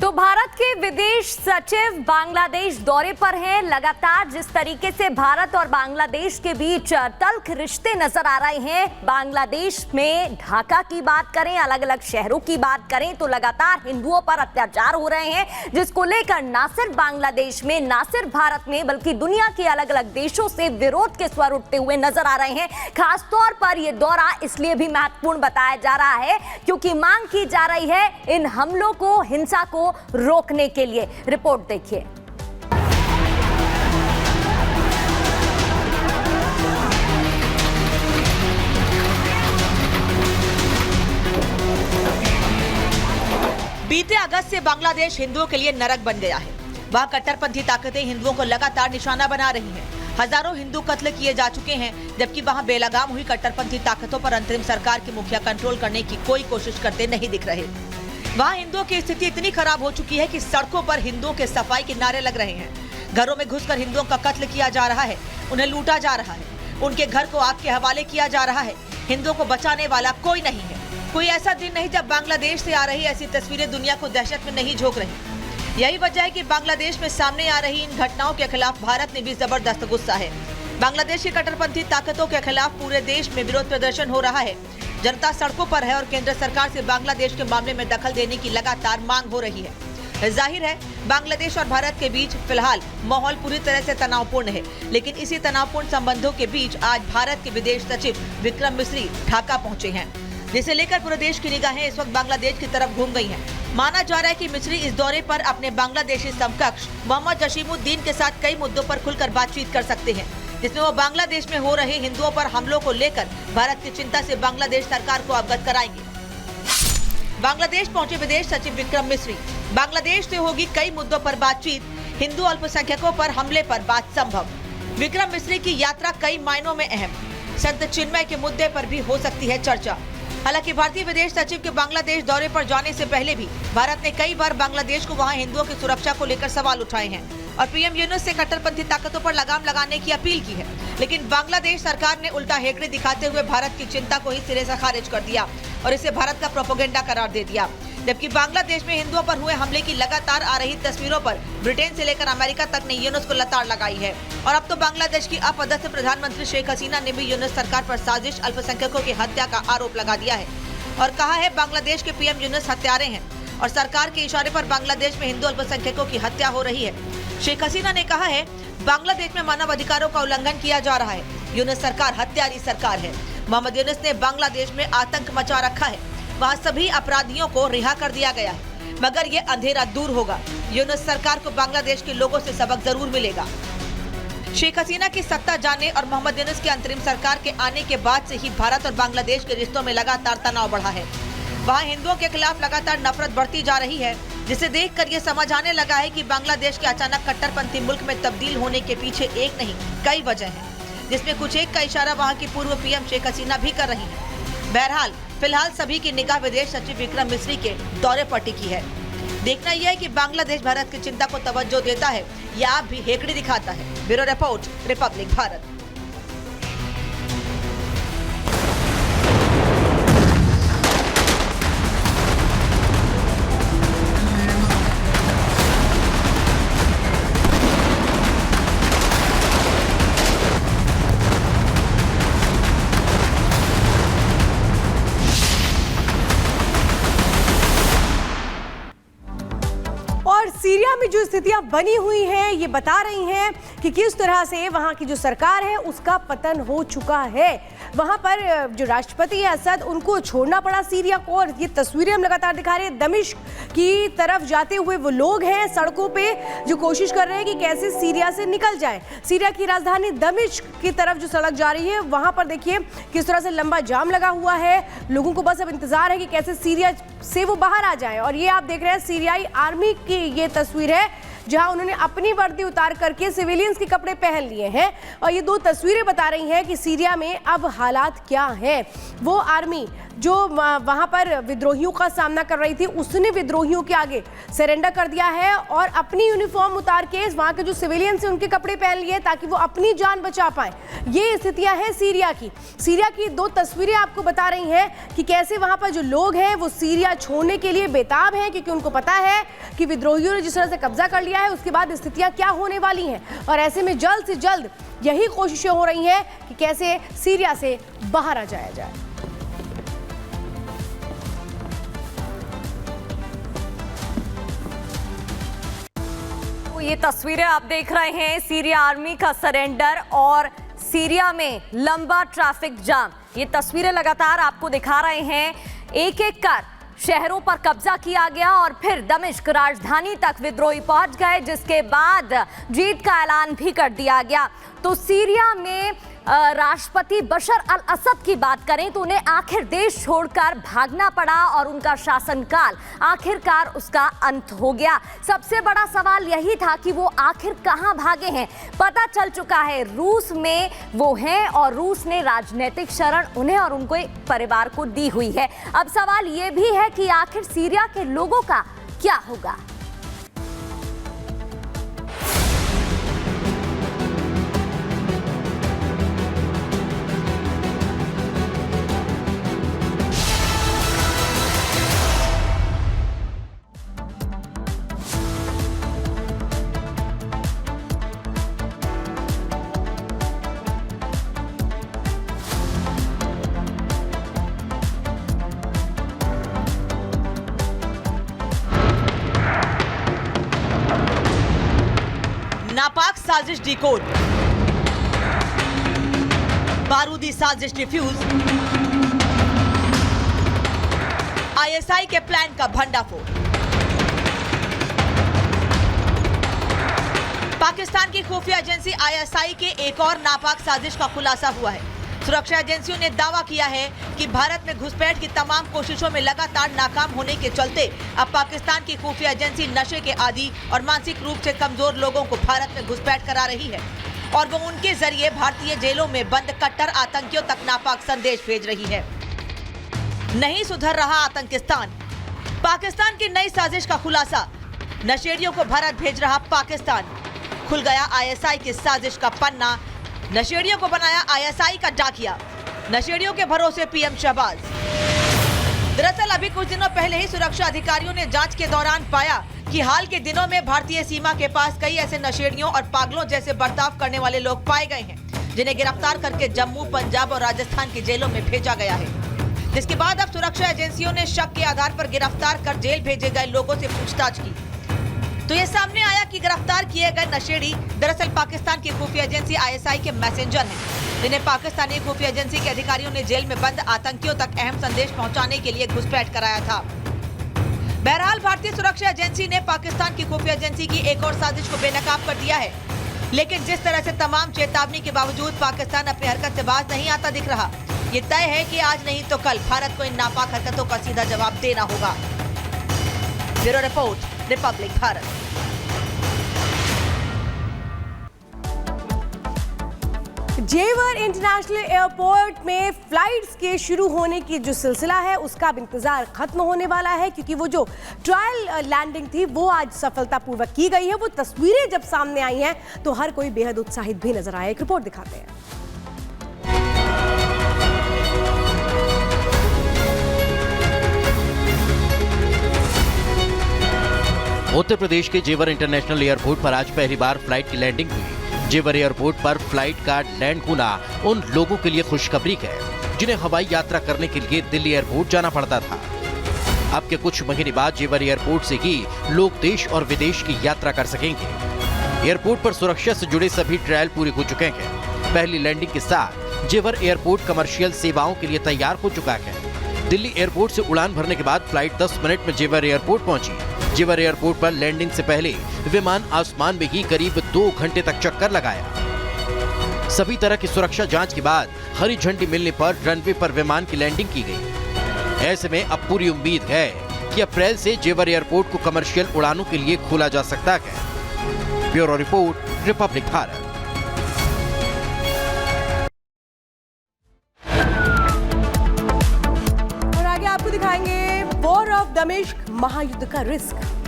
तो भारत के विदेश सचिव बांग्लादेश दौरे पर हैं। लगातार जिस तरीके से भारत और बांग्लादेश के बीच तल्ख रिश्ते नजर आ रहे हैं, बांग्लादेश में ढाका की बात करें, अलग अलग शहरों की बात करें तो लगातार हिंदुओं पर अत्याचार हो रहे हैं, जिसको लेकर ना सिर्फ बांग्लादेश में, ना सिर्फ भारत में, बल्कि दुनिया के अलग अलग देशों से विरोध के स्वर उठते हुए नजर आ रहे हैं। खासतौर पर यह दौरा इसलिए भी महत्वपूर्ण बताया जा रहा है क्योंकि मांग की जा रही है इन हमलों को, हिंसा को रोकने के लिए। रिपोर्ट देखिए। बीते अगस्त से बांग्लादेश हिंदुओं के लिए नरक बन गया है। वहां कट्टरपंथी ताकतें हिंदुओं को लगातार निशाना बना रही हैं। हजारों हिंदू कत्ल किए जा चुके हैं, जबकि वहां बेलगाम हुई कट्टरपंथी ताकतों पर अंतरिम सरकार की मुखिया कंट्रोल करने की कोई कोशिश करते नहीं दिख रहे। वहाँ हिंदुओं की स्थिति इतनी खराब हो चुकी है कि सड़कों पर हिंदुओं के सफाई के नारे लग रहे हैं। घरों में घुसकर हिंदुओं का कत्ल किया जा रहा है, उन्हें लूटा जा रहा है, उनके घर को आग के हवाले किया जा रहा है। हिंदुओं को बचाने वाला कोई नहीं है। कोई ऐसा दिन नहीं जब बांग्लादेश से आ रही ऐसी तस्वीरें दुनिया को दहशत में नहीं झोंक रही। यही वजह है कि बांग्लादेश में सामने आ रही इन घटनाओं के खिलाफ भारत ने भी जबरदस्त गुस्सा है। बांग्लादेश की कट्टरपंथी ताकतों के खिलाफ पूरे देश में विरोध प्रदर्शन हो रहा है। जनता सड़कों पर है और केंद्र सरकार से बांग्लादेश के मामले में दखल देने की लगातार मांग हो रही है। जाहिर है बांग्लादेश और भारत के बीच फिलहाल माहौल पूरी तरह से तनावपूर्ण है, लेकिन इसी तनावपूर्ण संबंधों के बीच आज भारत के विदेश सचिव विक्रम मिस्री ढाका पहुंचे हैं, जिसे लेकर पूरे देश की निगाहें इस वक्त बांग्लादेश की तरफ घूम गई हैं। माना जा रहा है कि मिस्री इस दौरे पर अपने बांग्लादेशी समकक्ष मोहम्मद जसीमुद्दीन के साथ कई मुद्दों पर खुलकर बातचीत कर सकते हैं, जिसमें वो बांग्लादेश में हो रहे हिंदुओं पर हमलों को लेकर भारत की चिंता से बांग्लादेश सरकार को अवगत कराएंगे। बांग्लादेश पहुंचे विदेश सचिव विक्रम मिस्री। बांग्लादेश से होगी कई मुद्दों पर बातचीत, हिंदू अल्पसंख्यकों पर हमले पर बात संभव। विक्रम मिस्री की यात्रा कई मायनों में अहम, संत चिन्मय के मुद्दे पर भी हो सकती है चर्चा। हालांकि भारतीय विदेश सचिव के बांग्लादेश दौरे पर जाने से पहले भी भारत ने कई बार बांग्लादेश को वहां हिंदुओं की सुरक्षा को लेकर सवाल उठाए हैं और पीएम यूनुस से कट्टरपंथी ताकतों पर लगाम लगाने की अपील की है, लेकिन बांग्लादेश सरकार ने उल्टा हेकड़ी दिखाते हुए भारत की चिंता को ही सिरे से खारिज कर दिया और इसे भारत का प्रोपेगेंडा करार दे दिया। जबकि बांग्लादेश में हिंदुओं पर हुए हमले की लगातार आ रही तस्वीरों पर ब्रिटेन से लेकर अमेरिका तक ने यूनुस को लताड़ लगाई है और अब तो बांग्लादेश की अपदस्थ प्रधानमंत्री शेख हसीना ने भी यूनुस सरकार पर साजिश, अल्पसंख्यकों की हत्या का आरोप लगा दिया है और कहा है बांग्लादेश के पीएम यूनुस हत्यारे हैं और सरकार के इशारे पर बांग्लादेश में हिंदू अल्पसंख्यकों की हत्या हो रही है। शेख हसीना ने कहा है बांग्लादेश में मानव अधिकारों का उल्लंघन किया जा रहा है, यूनुस सरकार हत्यारी सरकार है। मोहम्मद यूनुस ने बांग्लादेश में आतंक मचा रखा है, वहाँ सभी अपराधियों को रिहा कर दिया गया है, मगर ये अंधेरा दूर होगा। यूनुस सरकार को बांग्लादेश के लोगों से सबक जरूर मिलेगा। शेख हसीना की सत्ता जाने और मोहम्मद यूनुस की अंतरिम सरकार के आने के बाद से ही भारत और बांग्लादेश के रिश्तों में लगातार तनाव बढ़ा है। वहाँ हिंदुओं के खिलाफ लगातार नफरत बढ़ती जा रही है, जिसे देखकर ये समझ आने लगा है कि बांग्लादेश के अचानक कट्टरपंथी मुल्क में तब्दील होने के पीछे एक नहीं कई वजह हैं, जिसमें कुछ एक का इशारा वहाँ की पूर्व पीएम शेख हसीना भी कर रही है। बहरहाल फिलहाल सभी की निगाह विदेश सचिव विक्रम मिस्री के दौरे पर टिकी है। देखना यह है कि बांग्लादेश भारत की चिंता को तवज्जो देता है या आप भी हेकड़ी दिखाता है। Bureau report, Republic Bharat. और सीरिया में जो स्थितियां बनी हुई हैं ये बता रही हैं कि किस तरह से वहां की जो सरकार है उसका पतन हो चुका है। वहां पर जो राष्ट्रपति है असद, उनको छोड़ना पड़ा सीरिया को और ये तस्वीरें हम लगातार दिखा रहे हैं। दमिश्क की तरफ जाते हुए वो लोग हैं सड़कों पे जो कोशिश कर रहे हैं कि कैसे सीरिया से निकल जाएं। सीरिया की राजधानी दमिश्क की तरफ जो सड़क जा रही है वहां पर देखिए किस तरह से लंबा जाम लगा हुआ है। लोगों को बस अब इंतजार है कि कैसे सीरिया से वो बाहर आ जाए। और ये आप देख रहे हैं सीरियाई आर्मी की ये तस्वीर है जहां उन्होंने अपनी वर्दी उतार करके सिविलियंस के कपड़े पहन लिए हैं और ये दो तस्वीरें बता रही हैं कि सीरिया में अब हालात क्या हैं। वो आर्मी जो वहां पर विद्रोहियों का सामना कर रही थी, उसने विद्रोहियों के आगे सरेंडर कर दिया है और अपनी यूनिफॉर्म उतार के वहां के जो सिविलियंस हैं उनके कपड़े पहन लिए ताकि वो अपनी जान बचा पाए। ये स्थितियां हैं सीरिया की। सीरिया की दो तस्वीरें आपको बता रही हैं कि कैसे वहां पर जो लोग हैं वो सीरिया छोड़ने के लिए बेताब हैं, क्योंकि उनको पता है कि विद्रोहियों ने जिस तरह से कब्जा कर लिया है उसके बाद स्थितियां क्या होने वाली हैं। और ऐसे में जल्द से जल्द यही कोशिशें हो रही हैं कि कैसे सीरिया से बाहर आ जाया जाए। ये तस्वीरें आप देख रहे हैं सीरिया आर्मी का सरेंडर और सीरिया में लंबा ट्रैफिक जाम। ये तस्वीरें लगातार आपको दिखा रहे हैं। एक एक कर शहरों पर कब्जा किया गया और फिर दमिश्क राजधानी तक विद्रोही पहुंच गए, जिसके बाद जीत का ऐलान भी कर दिया गया। तो सीरिया में राष्ट्रपति बशर अल असद की बात करें तो उन्हें आखिर देश छोड़कर भागना पड़ा और उनका शासनकाल आखिरकार उसका अंत हो गया। सबसे बड़ा सवाल यही था कि वो आखिर कहां भागे हैं। पता चल चुका है रूस में वो हैं और रूस ने राजनीतिक शरण उन्हें और उनको परिवार को दी हुई है। अब सवाल ये भी है कि आखिर सीरिया के लोगों का क्या होगा। नापाक साजिश डिकोड, बारूदी साजिश डिफ्यूज, आईएसआई के प्लान का भंडाफोड़। पाकिस्तान की खुफिया एजेंसी आईएसआई के एक और नापाक साजिश का खुलासा हुआ है। सुरक्षा एजेंसियों ने दावा किया है कि भारत में घुसपैठ की तमाम कोशिशों में लगातार नाकाम होने के चलते अब पाकिस्तान की खुफिया एजेंसी नशे के आदी और मानसिक रूप से कमजोर लोगों को भारत में घुसपैठ करा रही है और वो उनके जरिए भारतीय जेलों में बंद कट्टर आतंकियों तक नापाक संदेश भेज रही है। नहीं सुधर रहा आतंकिस्तान, पाकिस्तान की नई साजिश का खुलासा। नशेड़ियों को भारत भेज रहा पाकिस्तान, खुल गया आईएसआई की साजिश का पन्ना। नशेड़ियों को बनाया आईएसआई का डाकिया, नशेड़ियों के भरोसे पीएम शहबाज। दरअसल अभी कुछ दिनों पहले ही सुरक्षा अधिकारियों ने जांच के दौरान पाया कि हाल के दिनों में भारतीय सीमा के पास कई ऐसे नशेड़ियों और पागलों जैसे बर्ताव करने वाले लोग पाए गए हैं, जिन्हें गिरफ्तार करके जम्मू, पंजाब और राजस्थान की जेलों में भेजा गया है। जिसके बाद अब सुरक्षा एजेंसियों ने शक के आधार पर गिरफ्तार कर जेल भेजे गए लोगों से पूछताछ की तो ये सामने आया कि गिरफ्तार किए गए नशेड़ी दरअसल पाकिस्तान की खुफिया एजेंसी आईएसआई के मैसेंजर हैं, जिन्हें पाकिस्तानी खुफिया एजेंसी के अधिकारियों ने जेल में बंद आतंकियों तक अहम संदेश पहुंचाने के लिए घुसपैठ कराया था। बहरहाल भारतीय सुरक्षा एजेंसी ने पाकिस्तान की खुफिया एजेंसी की एक और साजिश को बेनकाब कर दिया है, लेकिन जिस तरह से तमाम चेतावनी के बावजूद पाकिस्तान अपनी हरकत से बाज नहीं आता दिख रहा, ये तय है कि आज नहीं तो कल भारत को इन नापाक हरकतों का सीधा जवाब देना होगा। Bureau report, Republic Bharat. जेवर इंटरनेशनल एयरपोर्ट में फ्लाइट्स के शुरू होने की जो सिलसिला है उसका अब इंतजार खत्म होने वाला है, क्योंकि वो जो ट्रायल लैंडिंग थी वो आज सफलतापूर्वक की गई है। वो तस्वीरें जब सामने आई हैं तो हर कोई बेहद उत्साहित भी नजर आया। एक रिपोर्ट दिखाते हैं। उत्तर प्रदेश के जेवर इंटरनेशनल एयरपोर्ट पर आज पहली बार फ्लाइट की लैंडिंग हुई। जेवर एयरपोर्ट पर फ्लाइट का लैंड होना उन लोगों के लिए खुशखबरी है जिन्हें हवाई यात्रा करने के लिए दिल्ली एयरपोर्ट जाना पड़ता था। अब के कुछ महीने बाद जेवर एयरपोर्ट से ही लोग देश और विदेश की यात्रा कर सकेंगे। एयरपोर्ट पर सुरक्षा से जुड़े सभी ट्रायल पूरे हो चुके हैं। पहली लैंडिंग के साथ जेवर एयरपोर्ट कमर्शियल सेवाओं के लिए तैयार हो चुका है। दिल्ली एयरपोर्ट से उड़ान भरने के बाद फ्लाइट 10 मिनट में जेवर एयरपोर्ट पहुंची। जेवर एयरपोर्ट पर लैंडिंग से पहले विमान आसमान में ही करीब 2 घंटे तक चक्कर लगाया। सभी तरह की सुरक्षा जांच के बाद हरी झंडी मिलने पर रनवे पर विमान की लैंडिंग की गई। ऐसे में अब पूरी उम्मीद है कि अप्रैल से जेवर एयरपोर्ट को कमर्शियल उड़ानों के लिए खोला जा सकता है। Bureau report, Republic Bharat. War of दमिश्क, महायुद्ध का रिस्क।